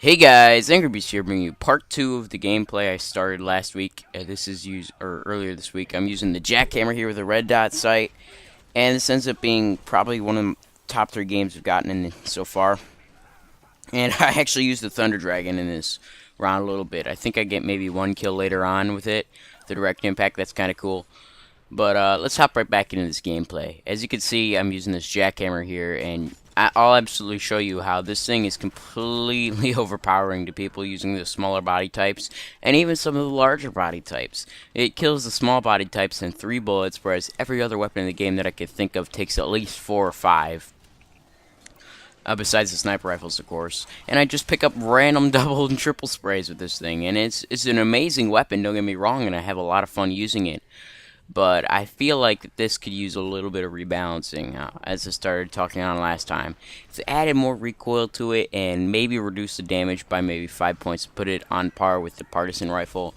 Hey guys, Angry Beast here, bringing you part 2 of the gameplay I started last week. Earlier this week. I'm using the Jackhammer here with a red dot sight, and this ends up being probably one of the top 3 games I've gotten in so far. And I actually used the Thunder Dragon in this round a little bit. I think I get maybe 1 kill later on with it, the direct impact. That's kind of cool. But let's hop right back into this gameplay. As you can see, I'm using this Jackhammer here, and I'll absolutely show you how this thing is completely overpowering to people using the smaller body types, and even some of the larger body types. It kills the small body types in 3 bullets, whereas every other weapon in the game that I could think of takes at least 4 or 5. Besides the sniper rifles, of course. And I just pick up random double and triple sprays with this thing, and it's an amazing weapon, don't get me wrong, and I have a lot of fun using it. But I feel like this could use a little bit of rebalancing, as I started talking on last time. If they added more recoil to it and maybe reduce the damage by maybe 5 points, put it on par with the partisan rifle,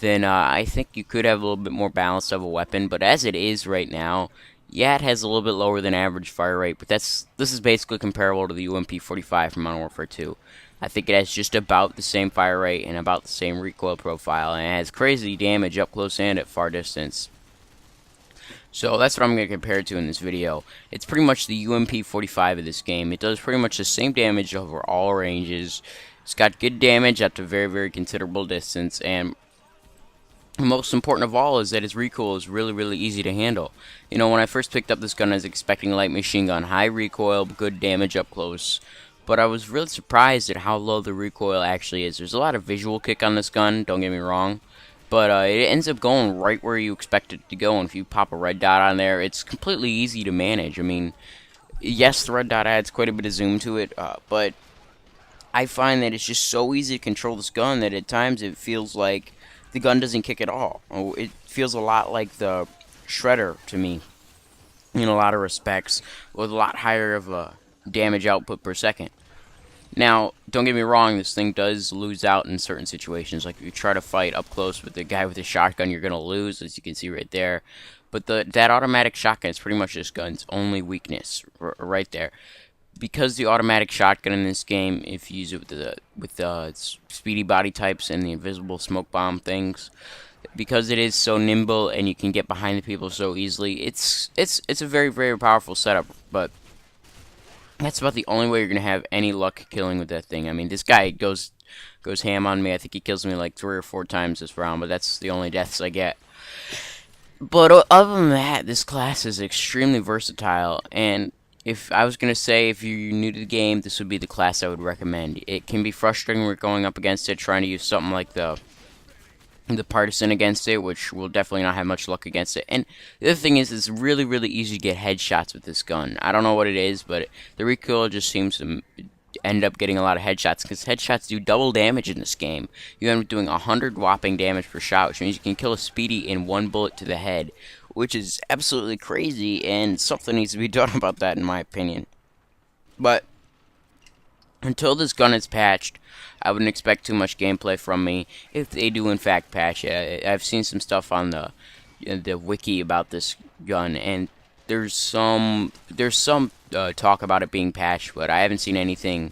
then I think you could have a little bit more balance of a weapon. But as it is right now, yeah, it has a little bit lower than average fire rate, but this is basically comparable to the UMP-45 from Modern Warfare 2. I think it has just about the same fire rate and about the same recoil profile, and it has crazy damage up close and at far distance. So that's what I'm going to compare it to in this video. It's pretty much the UMP-45 of this game. It does pretty much the same damage over all ranges. It's got good damage at a very, very considerable distance, and most important of all is that its recoil is really, really easy to handle. You know, when I first picked up this gun, I was expecting light machine gun, high recoil, good damage up close. But I was really surprised at how low the recoil actually is. There's a lot of visual kick on this gun, don't get me wrong. But it ends up going right where you expect it to go, and if you pop a red dot on there, it's completely easy to manage. I mean, yes, the red dot adds quite a bit of zoom to it, but I find that it's just so easy to control this gun that at times it feels like the gun doesn't kick at all. It feels a lot like the Shredder to me, in a lot of respects, with a lot higher of a damage output per second. Now, don't get me wrong, this thing does lose out in certain situations. Like if you try to fight up close with the guy with the shotgun, you're going to lose, as you can see right there. But that automatic shotgun is pretty much this gun's only weakness, right there. Because the automatic shotgun in this game, if you use it with the speedy body types and the invisible smoke bomb things, because it is so nimble and you can get behind the people so easily, it's a very, very powerful setup. But that's about the only way you're gonna have any luck killing with that thing. I mean, this guy goes ham on me. I think he kills me like 3 or 4 times this round, but that's the only deaths I get. But other than that, this class is extremely versatile, and if I was gonna say if you're new to the game, this would be the class I would recommend. It can be frustrating when we're going up against it, trying to use something like the partisan against it, which will definitely not have much luck against it. And the other thing is, it's really, really easy to get headshots with this gun. I don't know what it is, but the recoil just seems to end up getting a lot of headshots, because headshots do double damage in this game. You end up doing 100 whopping damage per shot, which means you can kill a speedy in 1 bullet to the head, which is absolutely crazy, and something needs to be done about that, in my opinion. But until this gun is patched, I wouldn't expect too much gameplay from me. If they do in fact patch it, I've seen some stuff on the wiki about this gun, and there's some talk about it being patched, but I haven't seen anything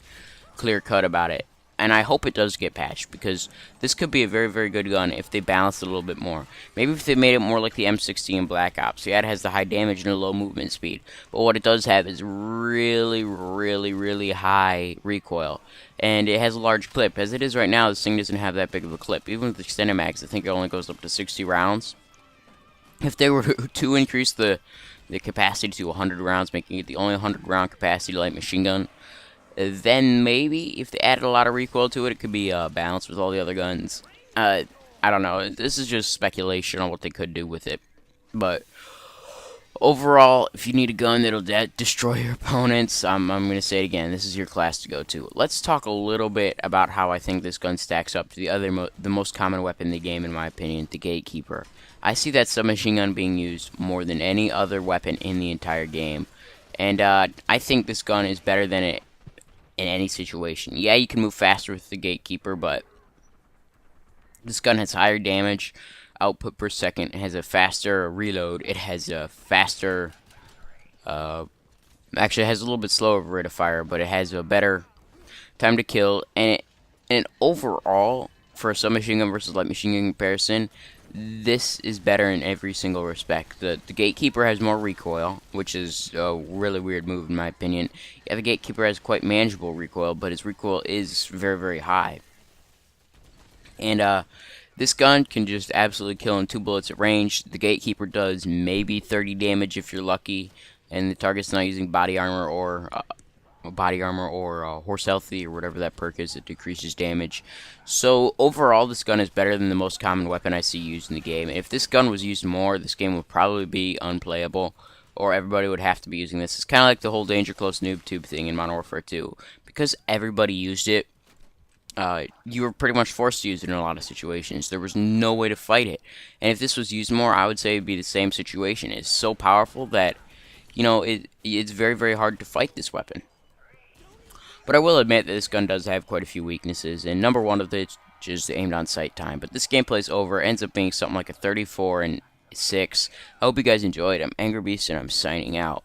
clear cut about it. And I hope it does get patched, because this could be a very, very good gun if they balance it a little bit more. Maybe if they made it more like the M60 in Black Ops. Yeah, it has the high damage and the low movement speed, but what it does have is really, really, really high recoil. And it has a large clip. As it is right now, this thing doesn't have that big of a clip. Even with extended mags, I think it only goes up to 60 rounds. If they were to increase the capacity to 100 rounds, making it the only 100 round capacity light machine gun, then maybe if they added a lot of recoil to it, it could be balanced with all the other guns. I don't know. This is just speculation on what they could do with it. But overall, if you need a gun that'll destroy your opponents, I'm going to say it again, this is your class to go to. Let's talk a little bit about how I think this gun stacks up to the most common weapon in the game, in my opinion, the Gatekeeper. I see that submachine gun being used more than any other weapon in the entire game. And I think this gun is better than it in any situation. Yeah, you can move faster with the Gatekeeper, but this gun has higher damage output per second. It has a faster reload. It has a faster, actually it has a little bit slower rate of fire, but it has a better time to kill, and And overall, for a submachine gun versus light machine gun comparison, this is better in every single respect. The Gatekeeper has more recoil, which is a really weird move in my opinion. Yeah, the Gatekeeper has quite manageable recoil, but his recoil is very, very high. And this gun can just absolutely kill in 2 bullets at range. The Gatekeeper does maybe 30 damage if you're lucky, and the target's not using body armor or horse healthy or whatever that perk is that decreases damage. So overall, this gun is better than the most common weapon I see used in the game. If this gun was used more, this game would probably be unplayable, or everybody would have to be using this. It's kind of like the whole Danger Close Noob Tube thing in Modern Warfare 2. Because everybody used it, you were pretty much forced to use it in a lot of situations. There was no way to fight it. And if this was used more, I would say it'd be the same situation. It's so powerful that, it's very, very hard to fight this weapon. But I will admit that this gun does have quite a few weaknesses, and number one of which is aimed on sight time. But this gameplay is over, ends up being something like a 34 and 6. I hope you guys enjoyed. I'm Angry Beast, and I'm signing out.